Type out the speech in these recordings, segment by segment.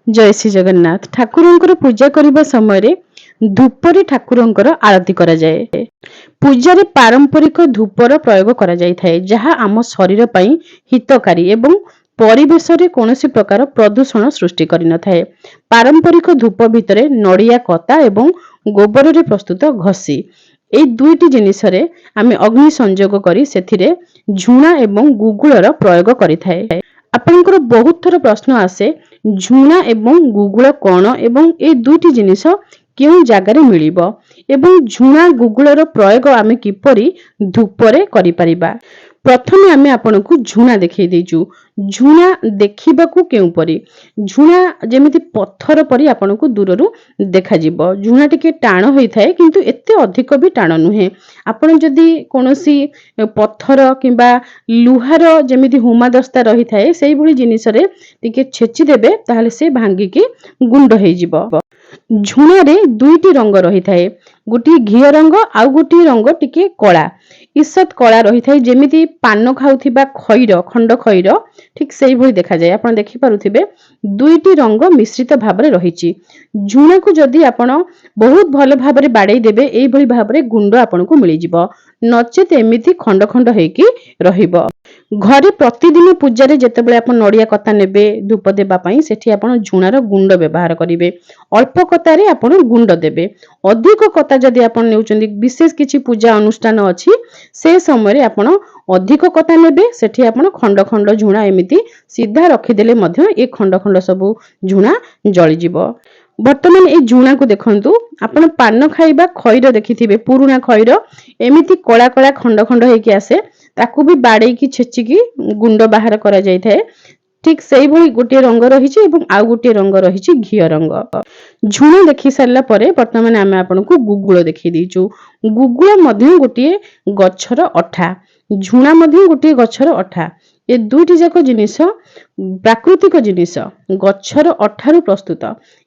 जय श्री जगन्नाथ। ठाकुरंकर पूजा करने समय धूपरे ठाकुरंकर आरती करा जाए। पूजारे पारंपरिक धूपर प्रयोग करा जाय थाए, जहा आम शरीर पई हितकारी एवं परिवेश रे कोनोसी प्रकार प्रदूषण सृष्टि करि न थाए। पारंपरिक धूप भितरे नड़िया कता एवं गोबर रे प्रस्तुत घसी ए दुईटी जिनिस रे आमे अग्नि संयोग करी सेथिरे झुणा एवं गुगुलर प्रयोग करि थाए। आपनकर बहुत थर प्रश्न आसे झुणा एवं गुगुल कौन एवं ए दुईटी जिनिस केउं जागारे मिलिबो एवं झुणा गुगुलर प्रयोग आमे किपरि धूपरे करि परिबा। प्रथमे आमे आपनकु झुणा देखै देजु। झुणा देखिबाकू केउं परि, झुणा जेमिति पत्थर परि आपनकु दूररु देखा जिवो। झुणा टिके टाण होई थाए किंतु एते अधिक भी टाण नुहे। आपण जदि कोनोसी पत्थर किंबा लुहार जेमिति हुमा दस्ता रही थाए सेही भली जिनिस रे टिके छेची देबे ताहाले से भांगी की गुंड होई जिवो। झुणा रे दुईटी रंग रही थाए, गोटी घिया रंग आउ गोटी रंग टिके कला, ईषत कला रही थाए। जेमिति पान खाउथिबा खैर खंड खैर ठीक सेही भली देखा जाय। आपण देखि पारुथिबे दुईटी रंग मिश्रित भाबरे रहिछि। झुणा को जदि आपण बहुत भल भाबरे बाडै देबे एई भली भाबरे गुंड आपनकु मिलि जिवो, नचेत एमिति खंड खंड हेकी रहिबो। घरे प्रतिदिन पूजारे जेतेबेले आपण नड़िया कता नेबे धूप देबा पई सेठी आपण झुणार गुंड व्यवहार करिवे। अल्प कतारे आपण गुंड देबे, अधिक कता जदि आपण नेउचंदी विशेष किछि पूजा अनुष्ठान अछि से समय रे आपण अधिक कता नेबे सेठी आपण खंड खंड झुणा एमिति सीधा रखि देले मध्य ए खंड खंड सब झुणा जळि जिवो। वर्तमान ए झुणा को देखंतु, आपण पान खाइबा खैर देखिथिबे, पुरुना खैर एमिति कला कला खंड खंड हेकी आसे, ताकू भी बाडै की छेची की गुंड बाहर करा जाय थाए। ठीक सेही भली गोटे रंग रहिछि एवं आउ गोटे रंग रहिछि घिया रंग। झुणा देखि सारला परे वर्तमान आमे आपनकु गुगुल देखि दिचु। गुगुल मध्ये गोटे गछर अठा, झुणा मध्ये गोटे गछर अठा। ए दुईटी जाक जिनिस प्राकृतिक जिनिस गछर अठारु प्रस्तुत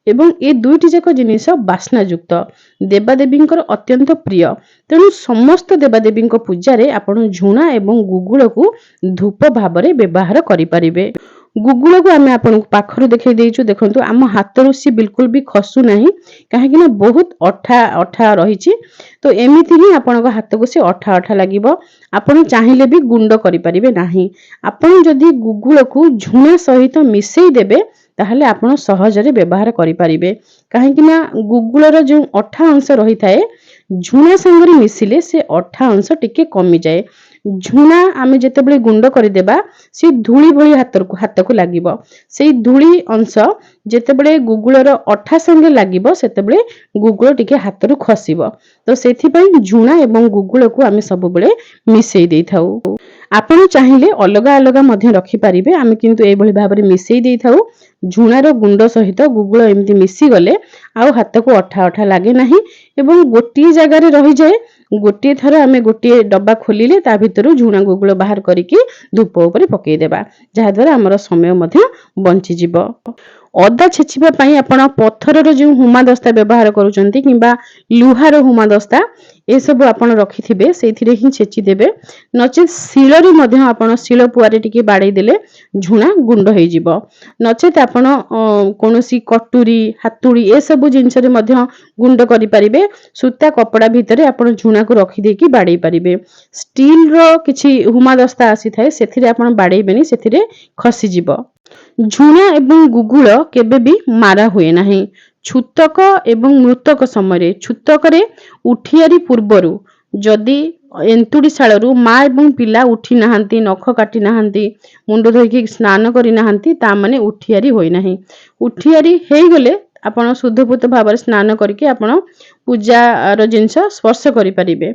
एवं ए दुईटी जाक जिनिस बास्नायुक्त, देवादेवींकर अत्यंत प्रिय। तेणु समस्त देवादेवींक पूजा रे आपण झुणा एवं गुगुल को धूप भाबरे व्यवहार करि परिबे। गुगुल को आमे आपन पाखरु देखै देइछु। देखंतु आम हातरु सी बिल्कुल भी खसु नाही, काहे कि ना बहुत अठा अठा रहिछि। तो एमिति ही आपनक हाथ को से अठा अठा लागिबो। आपण चाहिले भी गुंड करि परिबे नाही। आपण जदि गुगुल को झुणा सहित मिसई देबे ताहले आपण सहजरे व्यवहार करि परिबे। काहे कि ना गुगुलर जो अठा अंश रही थाए झुणा संगरे मिसिले से अठा अंश टिके कमी जाए। झुणा आमे जेतेबेले गुंड करि देबा से धूली भली हाथ को लागिबो। सेई धूली अंश जेतेबेले गुगुलर अठा संगे लागिबो सेतेबेले गुगुल टिके हाथरु खसिबो। तो सेथि पई झुणा एवं गुगुल को आमे सब बेले मिसई देई थाउ। आपण चाहिले अलगा अलगा मध्ये रखि परिबे, आमे किंतु एई भली भाबरे मिसई देई थाउ। झुणार गुंड सहित गुगुल एमती मिसी गले आउ हाथ को अठा अठा लागे नाही एवं गोटी जगह रे रही जाए। गोटे थर आमे गोटे डब्बा खोलिले ता भितरु झुणा गुगुल बाहर करिकी धूप ऊपर पकेई देबा, जहा द्वारा हमर समय मध्य बंची जिवो। अदा छेचिबा पई आपण पत्थरर जो हुमा दस्ता व्यवहार करूचंती किंबा लुहार हुमा दस्ता ए सब आपण रखिथिबे सेथिरे ही छेची देबे, नचेत शिଳରେ मध्य आपण शिळ पुआरे टिके बाडै देले झुणा गुंड होई जिवो। नचेत आपण कोनोसी कटुरी हातुड़ी ए सब जिंस रे मध्य गुंड करि परिबे। सूता कपड़ा भितरे आपण झुणा को रखि देकी बाडै परिबे। स्टील रो किछि हुमा दस्ता आसी थाए सेथिरे आपण बाडैबेनी, सेथिरे खसी जिवो। झुणा एवं गुगुल केबे भी मारा हुए नाही। छुतक एवं मृतक समय छुतक रे उठियारी पूर्वरु जदि एंतुड़ी शालरू माँ एवं पिला उठी नाहांती, नख काटी नाहांती, मुंड धोइकी स्नान करि नाहांती, ता माने उठियारी होई नाही। उठियारी हेई गले आपण शुद्धपुत भाବରେ स्नान करके आपण पूजा रो जिंस स्पर्श करि परिबे।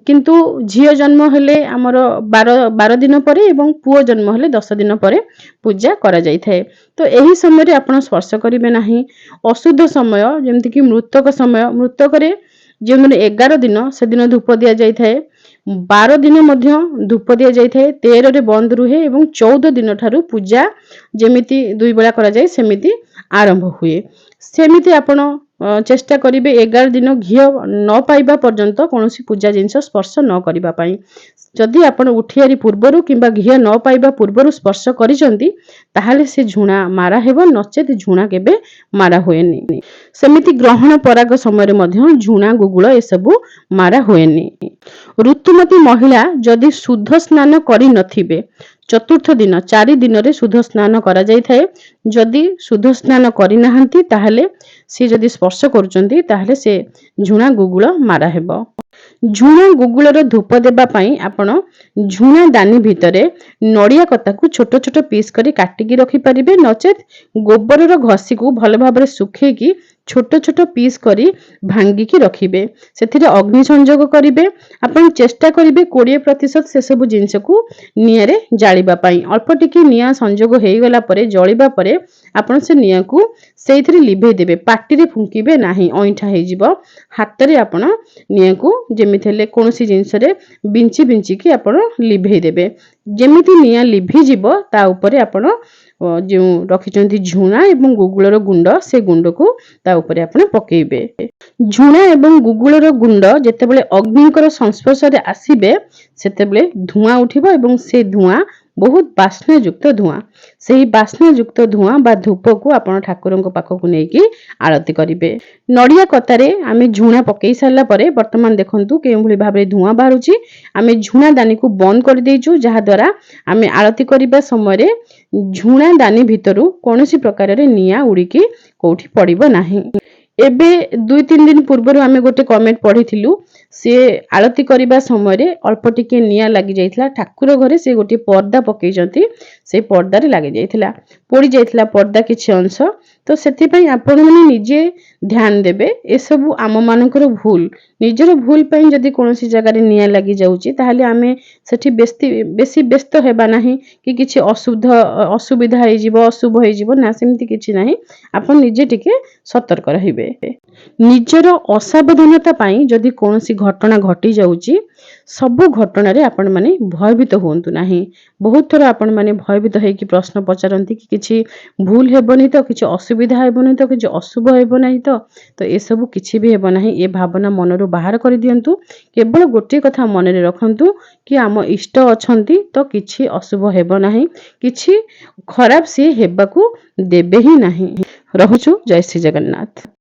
किंतु झियो जन्म हेले हमर 12 दिन परे एवं पुओ जन्म हेले 10 दिन परे पूजा करा जाय थाए। तो एही समय रे आपण स्पर्श करिवे नाही। अशुद्ध समय जेमति कि मृतक समय, मृतक रे जे 11 दिन से दिन धूप दिया जाय थाए, 12 दिन मध्य धूप दिया जाय थाए, 13 रे बंद रुहे एवं 14 दिन ठारू पूजा जेमिति दुई बेला करा जाय सेमिति आरंभ हुए। सेमिति आपण चेष्टा करिवे 11 दिन घिओ न पाइबा पर्यंत कौनसी पूजा जिनिस स्पर्श न करिबा पई। जदि आपण उठियारी पूर्वरु किंबा घिओ न पाइबा पूर्वरु स्पर्श करिसंती ताहाले से झुणा मारा हेबो, नचेत झुणा केबे मारा होएनी। सेमिति ग्रहण पराग समय मध्य झुणा गुगुल ए सबु मारा होएनी। ऋतुमती महिला जदि शुद्ध स्नान करि नथिबे चतुर्थ दिन 4 दिन रे शुद्ध स्नान करा जाय थाए। जदि शुद्ध स्नान करि नाहंती ताहाले से जदि स्पर्श करूचंती ताहाले से झुणा गुगुल मारा हेबो। झुणा गुगुलर धूप देबा पई आपण झुणा दानी भितरे नड़िया कता को छोट छोट पीस करी काटिकी रखि परिबे, नचेत गोबरर घसी को भल भाबरे सुखे की छोट छोट पीस करी भांगी की रखिबे। सेथिरे अग्नि संयोग करिवे। आपण चेष्टा करिवे 20% से सब जिंस को नियारे जालिबा पई। अल्प टिके निया संयोग हेई गला परे जळिबा परे आपण से निया को सेथिरे लिभेई देबे। पाटी रे फुंकीबे नाही, ओइठा हेई जिवो। हाथ रे आपण निया को जेमिति हेले कोनोसी जिंस रे बिंची बिंची की आपण लिभेई देबे। जेमिति निया लिभि जिवो ता उपरे आपण जो रखिचंती झुणा एवं गुगुलर गुंड से गुंड को ता उपरे आपण पकेइबे। झुणा एवं गुगुलर गुंड जेतेबेले अग्निकर संस्पर्श रे आसीबे सेतेबेले धुआं उठिबो एवं से धुआं बहुत बास्ना युक्त धुआं। सेही बास्ना युक्त धुआं बा धूप को आपण ठाकुरंक पाखकु नेकी आरती करिवे। नड़िया कतारे आमे झुणा पकेई सारला परे वर्तमान देखंतु केउ भली भाबरे धुआं बाहरुची। आमे झुणा दानी को बंद कर देइचु, जहा द्वारा आमे आरती करिबा समय रे झुणा दानी भितरु कोनोसी प्रकार रे निया उड़ीकी कोठी पड़िबो नाही। एबे 2-3 दिन पूर्व आमे गोटे कमेंट पढ़िथिलु, से आरती करिबा समय रे अल्प टिके निया लागि जाइथिला। ठाकुर घरे से गोटे पर्दा पकेइचंती, से पर्दा रे लागि जाइथिला, पोड़ी जाइथिला पर्दा किछि अंश। तो सेति पई आपण माने निजे ध्यान देबे। ए सब आम मानकर भूल, निजर भूल पई जदि कोनोसी जगह रे निया लागि जाउची ताहाले आमे सेठी बेसी व्यस्त हेबा नाही कि किछि असुविधा हेइ जिवो, अशुभ हेइ जिवो ना, सेमति किछि नाही। आपण निजे टिके सतर्क रहिबे। निजर असावधानता पाई जदि कोनोसी घटना घटी जाउची सब घटना रे आपण माने भयभीत होंतु नाही। बहुत थोर आपण माने भयभीत हेइ कि प्रश्न पचारंती कि किछि भूल हेबनी तो, किछि असुविधा हेबनी तो, किछि अशुभ हेबो नाही तो ए सब किछि भी हेबो नाही। ए भावना मनरु बाहर करि दियंतु। केवल गोटे कथा मन रे रखंतु कि आम इष्ट अछंती तो किछि अशुभ हेबो नाही, किछि खराब से हेबाकू देबे ही नाही। रहुछु। जय श्री जगन्नाथ।